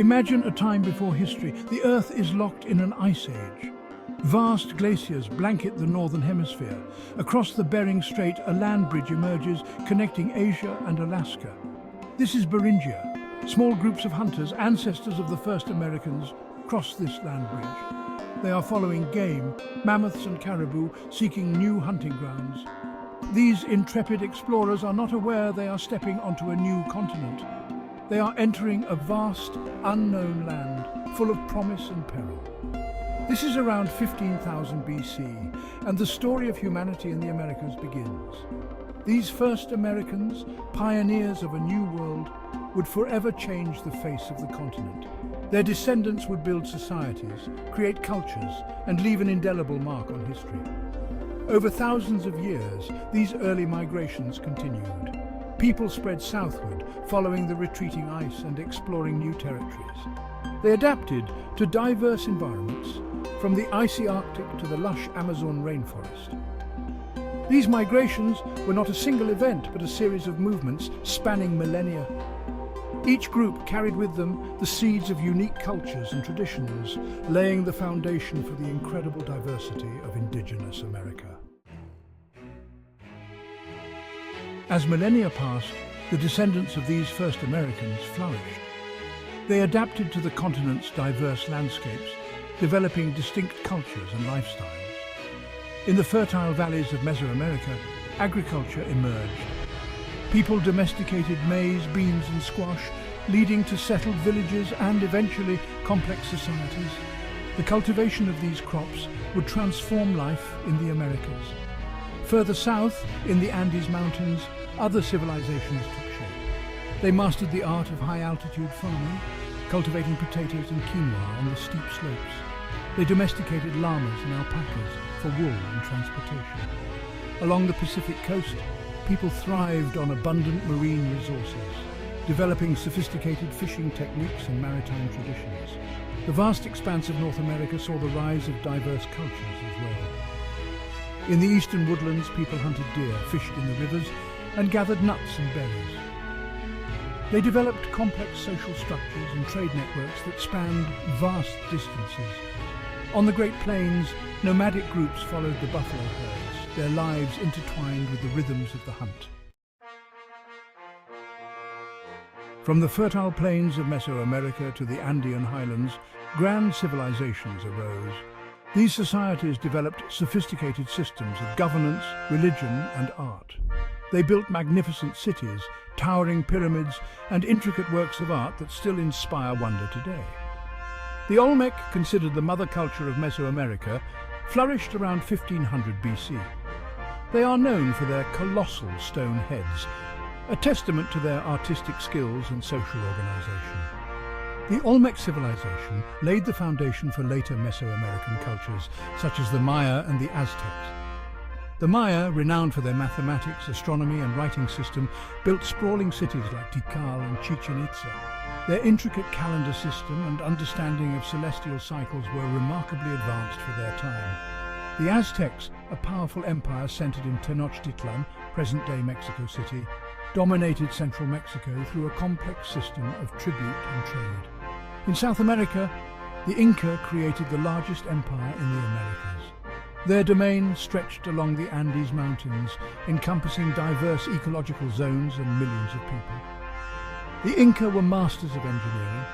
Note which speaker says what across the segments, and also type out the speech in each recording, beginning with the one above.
Speaker 1: Imagine a time before history. The Earth is locked in an ice age. Vast glaciers blanket the northern hemisphere. Across the Bering Strait, a land bridge emerges connecting Asia and Alaska. This is Beringia. Small groups of hunters, ancestors of the first Americans, cross this land bridge. They are following game, mammoths and caribou, seeking new hunting grounds. These intrepid explorers are not aware they are stepping onto a new continent. They are entering a vast, unknown land, full of promise and peril. This is around 15,000 BC, and the story of humanity in the Americas begins. These first Americans, pioneers of a new world, would forever change the face of the continent. Their descendants would build societies, create cultures, and leave an indelible mark on history. Over thousands of years, these early migrations continued. People spread southward, following the retreating ice and exploring new territories. They adapted to diverse environments, from the icy Arctic to the lush Amazon rainforest. These migrations were not a single event, but a series of movements spanning millennia. Each group carried with them the seeds of unique cultures and traditions, laying the foundation for the incredible diversity of indigenous America. As millennia passed, the descendants of these first Americans flourished. They adapted to the continent's diverse landscapes, developing distinct cultures and lifestyles. In the fertile valleys of Mesoamerica, agriculture emerged. People domesticated maize, beans and squash, leading to settled villages and eventually complex societies. The cultivation of these crops would transform life in the Americas. Further south, in the Andes Mountains, other civilizations took shape. They mastered the art of high-altitude farming, cultivating potatoes and quinoa on the steep slopes. They domesticated llamas and alpacas for wool and transportation. Along the Pacific coast, people thrived on abundant marine resources, developing sophisticated fishing techniques and maritime traditions. The vast expanse of North America saw the rise of diverse cultures as well. In the eastern woodlands, people hunted deer, fished in the rivers, and gathered nuts and berries. They developed complex social structures and trade networks that spanned vast distances. On the Great Plains, nomadic groups followed the buffalo herds, their lives intertwined with the rhythms of the hunt. From the fertile plains of Mesoamerica to the Andean highlands, grand civilizations arose. These societies developed sophisticated systems of governance, religion, and art. They built magnificent cities, towering pyramids, and intricate works of art that still inspire wonder today. The Olmec, considered the mother culture of Mesoamerica, flourished around 1500 BC. They are known for their colossal stone heads, a testament to their artistic skills and social organization. The Olmec civilization laid the foundation for later Mesoamerican cultures, such as the Maya and the Aztecs. The Maya, renowned for their mathematics, astronomy and writing system, built sprawling cities like Tikal and Chichen Itza. Their intricate calendar system and understanding of celestial cycles were remarkably advanced for their time. The Aztecs, a powerful empire centered in Tenochtitlan, present-day Mexico City, dominated central Mexico through a complex system of tribute and trade. In South America, the Inca created the largest empire in the Americas. Their domain stretched along the Andes Mountains, encompassing diverse ecological zones and millions of people. The Inca were masters of engineering,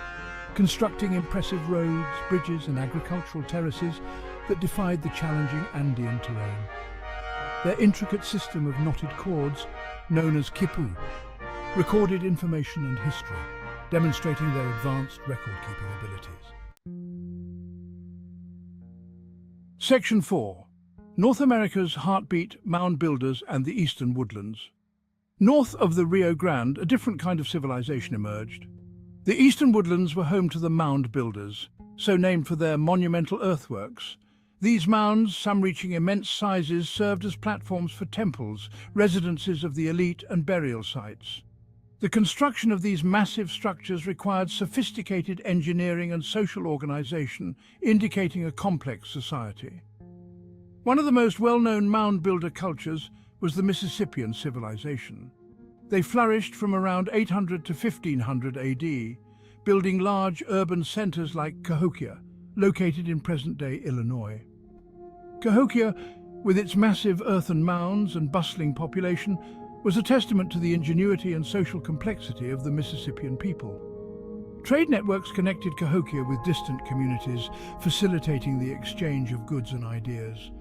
Speaker 1: constructing impressive roads, bridges and agricultural terraces that defied the challenging Andean terrain. Their intricate system of knotted cords, known as quipu, recorded information and history, demonstrating their advanced record-keeping abilities. Section 4. North America's heartbeat, mound builders and the eastern woodlands. North of the Rio Grande, a different kind of civilization emerged. The eastern woodlands were home to the mound builders, so named for their monumental earthworks. These mounds, some reaching immense sizes, served as platforms for temples, residences of the elite and burial sites. The construction of these massive structures required sophisticated engineering and social organization, indicating a complex society. One of the most well-known mound builder cultures was the Mississippian civilization. They flourished from around 800 to 1500 AD, building large urban centers like Cahokia, located in present-day Illinois. Cahokia, with its massive earthen mounds and bustling population, was a testament to the ingenuity and social complexity of the Mississippian people. Trade networks connected Cahokia with distant communities, facilitating the exchange of goods and ideas.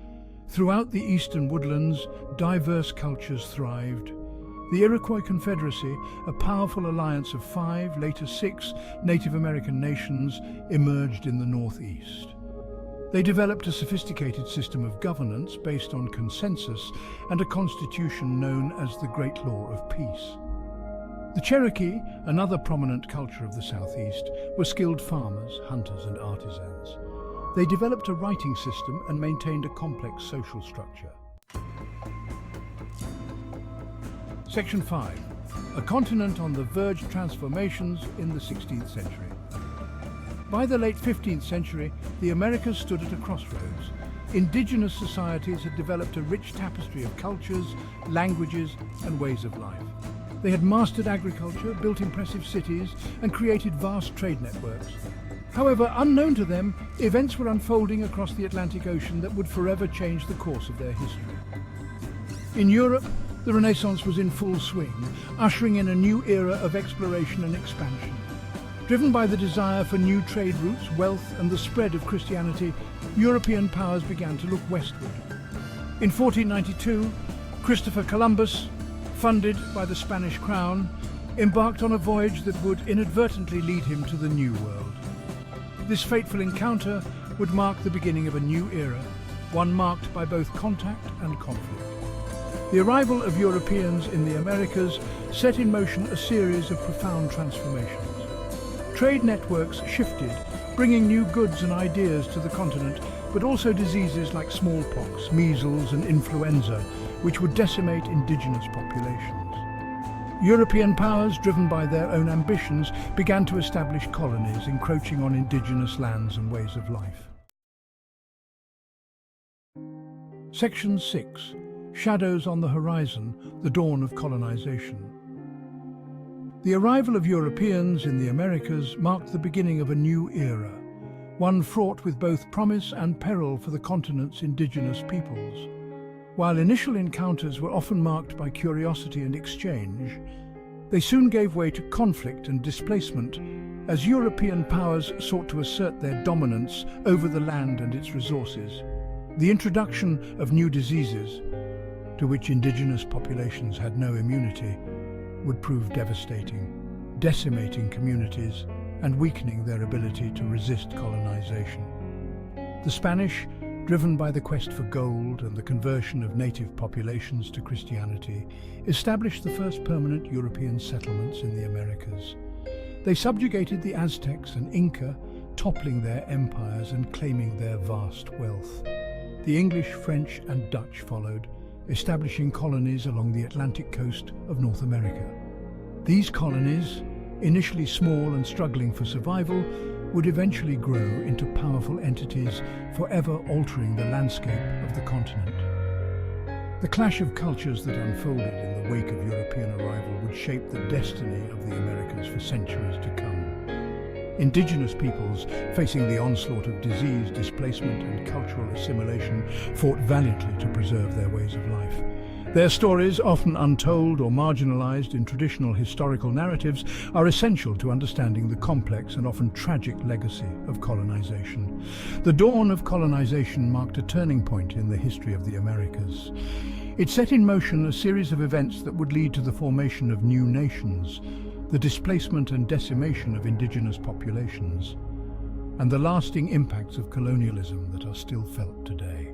Speaker 1: Throughout the eastern woodlands, diverse cultures thrived. The Iroquois Confederacy, a powerful alliance of 5, later 6, Native American nations, emerged in the northeast. They developed a sophisticated system of governance based on consensus and a constitution known as the Great Law of Peace. The Cherokee, another prominent culture of the Southeast, were skilled farmers, hunters, and artisans. They developed a writing system and maintained a complex social structure. Section 5. A continent on the verge of transformations in the 16th century. By the late 15th century, the Americas stood at a crossroads. Indigenous societies had developed a rich tapestry of cultures, languages, and ways of life. They had mastered agriculture, built impressive cities, and created vast trade networks. However, unknown to them, events were unfolding across the Atlantic Ocean that would forever change the course of their history. In Europe, the Renaissance was in full swing, ushering in a new era of exploration and expansion. Driven by the desire for new trade routes, wealth, and the spread of Christianity, European powers began to look westward. In 1492, Christopher Columbus, funded by the Spanish crown, embarked on a voyage that would inadvertently lead him to the New World. This fateful encounter would mark the beginning of a new era, one marked by both contact and conflict. The arrival of Europeans in the Americas set in motion a series of profound transformations. Trade networks shifted, bringing new goods and ideas to the continent, but also diseases like smallpox, measles, and influenza, which would decimate indigenous populations. European powers, driven by their own ambitions, began to establish colonies, encroaching on indigenous lands and ways of life. Section 6. Shadows on the horizon, the dawn of colonization. The arrival of Europeans in the Americas marked the beginning of a new era, one fraught with both promise and peril for the continent's indigenous peoples. While initial encounters were often marked by curiosity and exchange, they soon gave way to conflict and displacement as European powers sought to assert their dominance over the land and its resources. The introduction of new diseases, to which indigenous populations had no immunity, would prove devastating, decimating communities and weakening their ability to resist colonization. The Spanish, driven by the quest for gold and the conversion of native populations to Christianity, established the first permanent European settlements in the Americas. They subjugated the Aztecs and Inca, toppling their empires and claiming their vast wealth. The English, French, and Dutch followed, establishing colonies along the Atlantic coast of North America. These colonies, initially small and struggling for survival, would eventually grow into powerful entities, forever altering the landscape of the continent. The clash of cultures that unfolded in the wake of European arrival would shape the destiny of the Americas for centuries to come. Indigenous peoples, facing the onslaught of disease, displacement, and cultural assimilation, fought valiantly to preserve their ways of life. Their stories, often untold or marginalized in traditional historical narratives, are essential to understanding the complex and often tragic legacy of colonization. The dawn of colonization marked a turning point in the history of the Americas. It set in motion a series of events that would lead to the formation of new nations, the displacement and decimation of indigenous populations, and the lasting impacts of colonialism that are still felt today.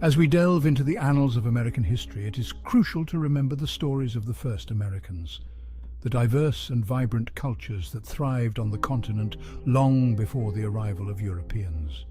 Speaker 1: As we delve into the annals of American history, it is crucial to remember the stories of the first Americans, the diverse and vibrant cultures that thrived on the continent long before the arrival of Europeans.